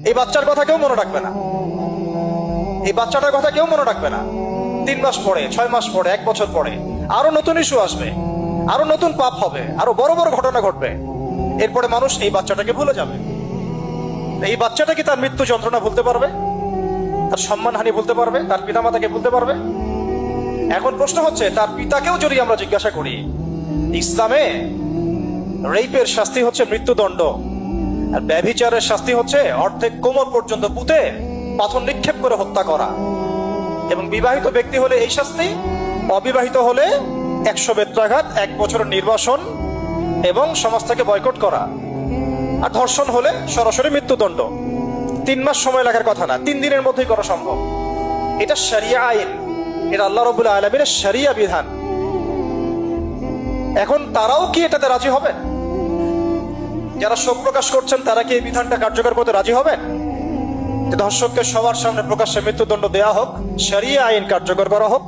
এই বাচ্চার কথা কেউ মনে রাখবে না, এই বাচ্চাটার কথা কেউ মনে রাখবে না। 3 মাস পরে, 6 মাস পরে, 1 বছর পরে আরো নতুন ইস্যু আসবে, আরো নতুন পাপ হবে, আরো বড় বড় ঘটনা ঘটবে। এরপরে মানুষ এই বাচ্চাটাকে ভুলে যাবে। এই বাচ্চাটা কি তার মৃত্যু যন্ত্রণা ভুলতে পারবে? তার সম্মানহানি ভুলতে পারবে? তার পিতামাতাকে ভুলতে পারবে? এখন প্রশ্ন হচ্ছে, তার পিতাকেও যদি আমরা জিজ্ঞাসা করি, ইসলামে রেপের শাস্তি হচ্ছে মৃত্যুদণ্ড, আর ব্যভিচারের শাস্তি হচ্ছে অর্ধেক কোমর পর্যন্ত পুঁতে পাথর নিক্ষেপ করে হত্যা করা। এবং বিবাহিত ব্যক্তি হলে এই শাস্তি, অবিবাহিত হলে 100 বেত্রাঘাত, 1 বছরের নির্বাসন এবং সমাজ থেকে বয়কট করা। আর ধর্ষণ হলে সরাসরি মৃত্যুদণ্ড। 3 মাস সময় লাগার কথা না, 3 দিনের মধ্যেই করা সম্ভব। এটা শরিয়া আইন, এটা আল্লাহ রাব্বুল আলামিনের শরিয়া বিধান। এখন তারাও কি এটাতে রাজি হবেন? যারা শোক প্রকাশ করছেন তারা কি এই বিধানটা কার্যকর করতে রাজি হবেন? ধর্ষককে সবার সামনে প্রকাশ্যে মৃত্যুদণ্ড দেওয়া হোক, শরিয়া আইন কার্যকর করা হোক।